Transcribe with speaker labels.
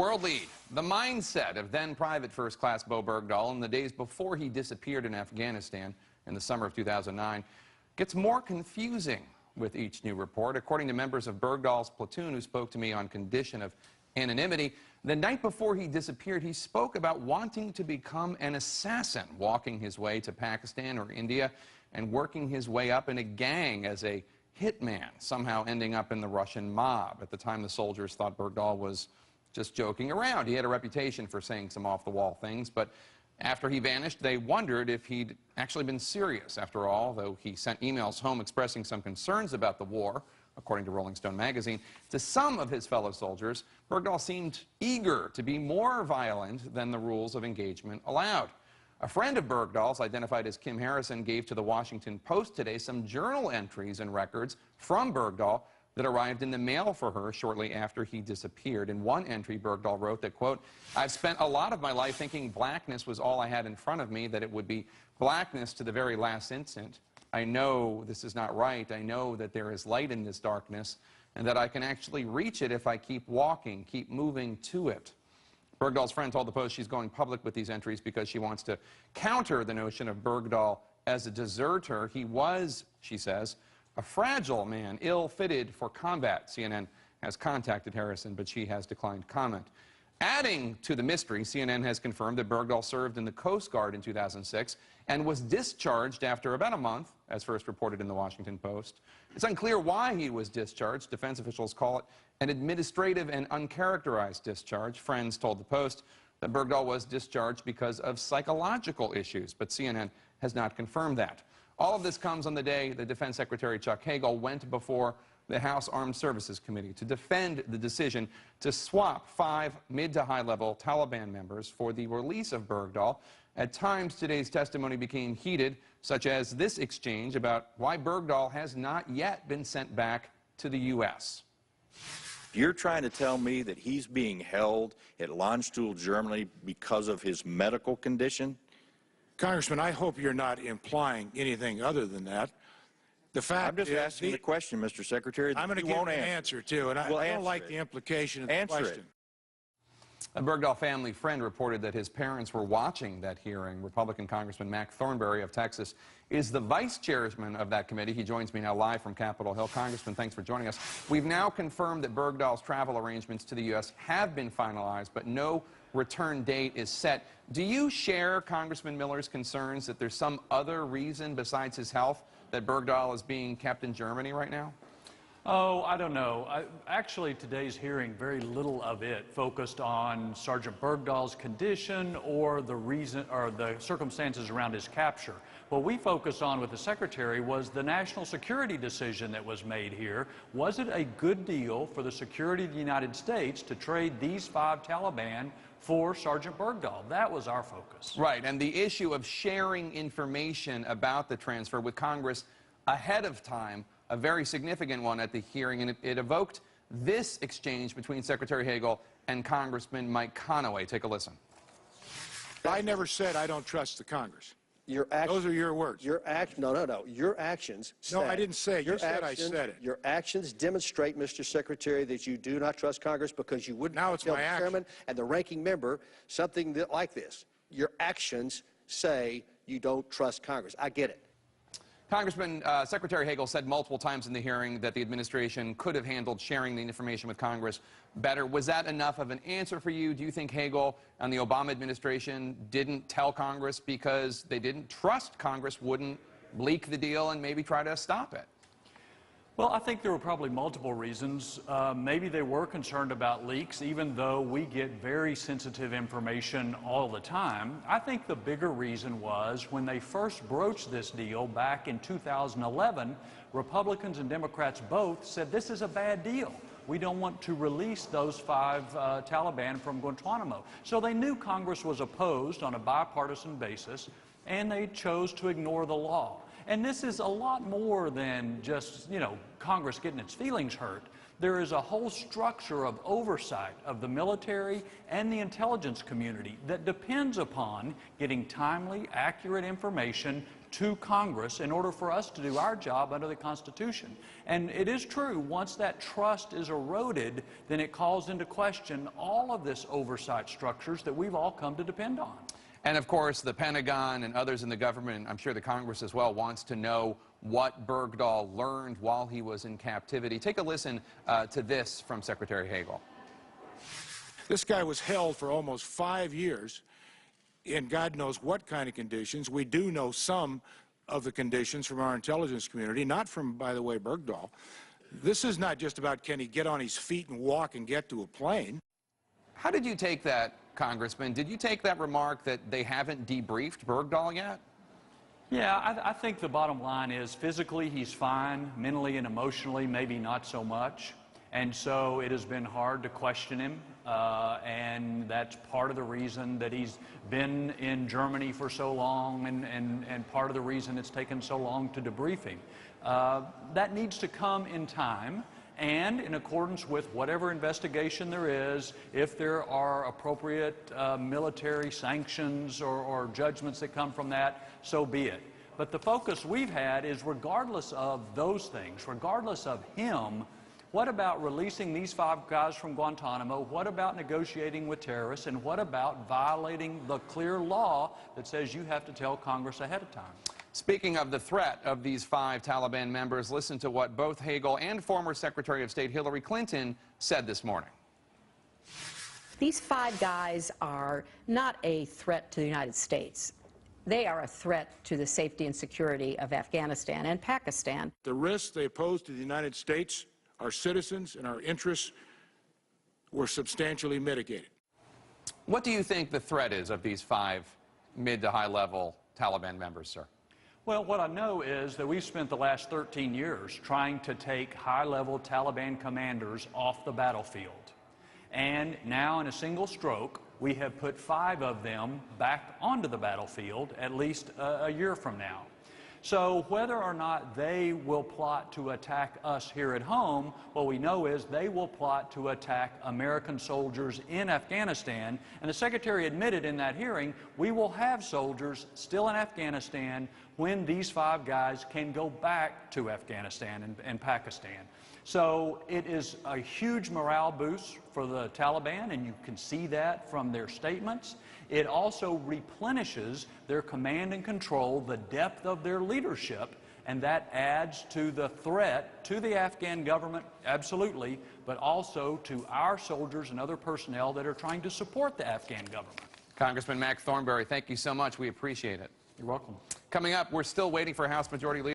Speaker 1: World lead. The mindset of then Private First Class Bo Bergdahl in the days before he disappeared in Afghanistan in the summer of 2009 gets more confusing with each new report. According to members of Bergdahl's platoon who spoke to me on condition of anonymity, the night before he disappeared, he spoke about wanting to become an assassin, walking his way to Pakistan or India and working his way up in a gang as a hitman, somehow ending up in the Russian mob. At the time, the soldiers thought Bergdahl was just joking around. He had a reputation for saying some off-the-wall things, but after he vanished, they wondered if he'd actually been serious. After all, though he sent emails home expressing some concerns about the war, according to Rolling Stone magazine, to some of his fellow soldiers, Bergdahl seemed eager to be more violent than the rules of engagement allowed. A friend of Bergdahl's, identified as Kim Harrison, gave to the Washington Post today some journal entries and records from Bergdahl that arrived in the mail for her shortly after he disappeared. In one entry, Bergdahl wrote that, quote, "I've spent a lot of my life thinking blackness was all I had in front of me, that it would be blackness to the very last instant. I know this is not right. I know that there is light in this darkness and that I can actually reach it if I keep walking, keep moving to it." Bergdahl's friend told the Post she's going public with these entries because she wants to counter the notion of Bergdahl as a deserter. He was, she says, a fragile man, ill-fitted for combat. CNN has contacted Harrison, but she has declined comment. Adding to the mystery, CNN has confirmed that Bergdahl served in the Coast Guard in 2006 and was discharged after about a month, as first reported in the Washington Post. It's unclear why he was discharged. Defense officials call it an administrative and uncharacterized discharge. Friends told the Post that Bergdahl was discharged because of psychological issues, but CNN has not confirmed that. All of this comes on the day that Defense Secretary Chuck Hagel went before the House Armed Services Committee to defend the decision to swap 5 mid to high-level Taliban members for the release of Bergdahl. At times, today's testimony became heated, such as this exchange about why Bergdahl has not yet been sent back to the U.S.
Speaker 2: You're trying to tell me that he's being held at Landstuhl, Germany because of his medical condition?
Speaker 3: Congressman, I hope you're not implying anything other than that. The fact
Speaker 2: I'm just asking the question, Mr. Secretary.
Speaker 3: I'm going to give an answer, too, and I don't like the implication of the question.
Speaker 1: A Bergdahl family friend reported that his parents were watching that hearing. Republican Congressman Mac Thornberry of Texas is the vice chairman of that committee. He joins me now live from Capitol Hill. Congressman, thanks for joining us. We've now confirmed that Bergdahl's travel arrangements to the U.S. have been finalized, but no return date is set. Do you share Congressman Miller's concerns that there's some other reason besides his health that Bergdahl is being kept in Germany right now?
Speaker 4: Oh, I don't know. Actually, today's hearing, very little of it focused on Sergeant Bergdahl's condition or the reason or the circumstances around his capture. What we focused on with the Secretary was the national security decision that was made here. Was it a good deal for the security of the United States to trade these 5 Taliban for Sergeant Bergdahl? That was our focus.
Speaker 1: Right, and the issue of sharing information about the transfer with Congress ahead of time, a very significant one at the hearing, and it evoked this exchange between Secretary Hagel and Congressman Mike Conaway. Take a listen.
Speaker 3: I never said I don't trust the Congress. Those are your words.
Speaker 5: No. Your actions say...
Speaker 3: No, I didn't say it. You said I said it.
Speaker 5: Your actions demonstrate, Mr. Secretary, that you do not trust Congress because you wouldn't tell the chairman and the ranking member something like this. Your actions say you don't trust Congress. I get it.
Speaker 1: Congressman, Secretary Hagel said multiple times in the hearing that the administration could have handled sharing the information with Congress better. Was that enough of an answer for you? Do you think Hagel and the Obama administration didn't tell Congress because they didn't trust Congress wouldn't leak the deal and maybe try to stop it?
Speaker 4: Well, I think there were probably multiple reasons. Maybe they were concerned about leaks, even though we get very sensitive information all the time. I think the bigger reason was when they first broached this deal back in 2011, Republicans and Democrats both said this is a bad deal. We don't want to release those 5 Taliban from Guantanamo. So they knew Congress was opposed on a bipartisan basis, and they chose to ignore the law. And this is a lot more than just, Congress getting its feelings hurt. There is a whole structure of oversight of the military and the intelligence community that depends upon getting timely, accurate information to Congress in order for us to do our job under the Constitution. And it is true, once that trust is eroded, then it calls into question all of this oversight structures that we've all come to depend on.
Speaker 1: And of course, the Pentagon and others in the government, I'm sure the Congress as well, wants to know what Bergdahl learned while he was in captivity. Take a listen to this from Secretary Hagel.
Speaker 3: This guy was held for almost 5 years in God knows what kind of conditions. We do know some of the conditions from our intelligence community, not from, by the way, Bergdahl. This is not just about can he get on his feet and walk and get to a plane.
Speaker 1: How did you take that, Congressman? Did you take that remark that they haven't debriefed Bergdahl yet?
Speaker 4: Yeah, I think the bottom line is physically he's fine, mentally and emotionally maybe not so much. And so it has been hard to question him, and that's part of the reason that he's been in Germany for so long and part of the reason it's taken so long to debrief him. That needs to come in time. And in accordance with whatever investigation there is, if there are appropriate military sanctions or judgments that come from that, so be it. But the focus we've had is regardless of those things, regardless of him, what about releasing these 5 guys from Guantanamo? What about negotiating with terrorists? And what about violating the clear law that says you have to tell Congress ahead of time?
Speaker 1: Speaking of the threat of these 5 Taliban members, listen to what both Hagel and former Secretary of State Hillary Clinton said this morning.
Speaker 6: These 5 guys are not a threat to the United States. They are a threat to the safety and security of Afghanistan and Pakistan.
Speaker 3: The risks they pose to the United States, our citizens, and our interests were substantially mitigated.
Speaker 1: What do you think the threat is of these 5 mid to high level Taliban members, sir?
Speaker 4: Well, what I know is that we've spent the last 13 years trying to take high-level Taliban commanders off the battlefield. And now, in a single stroke, we have put 5 of them back onto the battlefield, at least a year from now. So whether or not they will plot to attack us here at home, what we know is they will plot to attack American soldiers in Afghanistan. And the Secretary admitted in that hearing, we will have soldiers still in Afghanistan when these 5 guys can go back to Afghanistan and Pakistan. So it is a huge morale boost for the Taliban, and you can see that from their statements. It also replenishes their command and control, the depth of their leadership, and that adds to the threat to the Afghan government, absolutely, but also to our soldiers and other personnel that are trying to support the Afghan government.
Speaker 1: Congressman Mac Thornberry, thank you so much. We appreciate it.
Speaker 4: You're welcome.
Speaker 1: Coming up, we're still waiting for House Majority Leader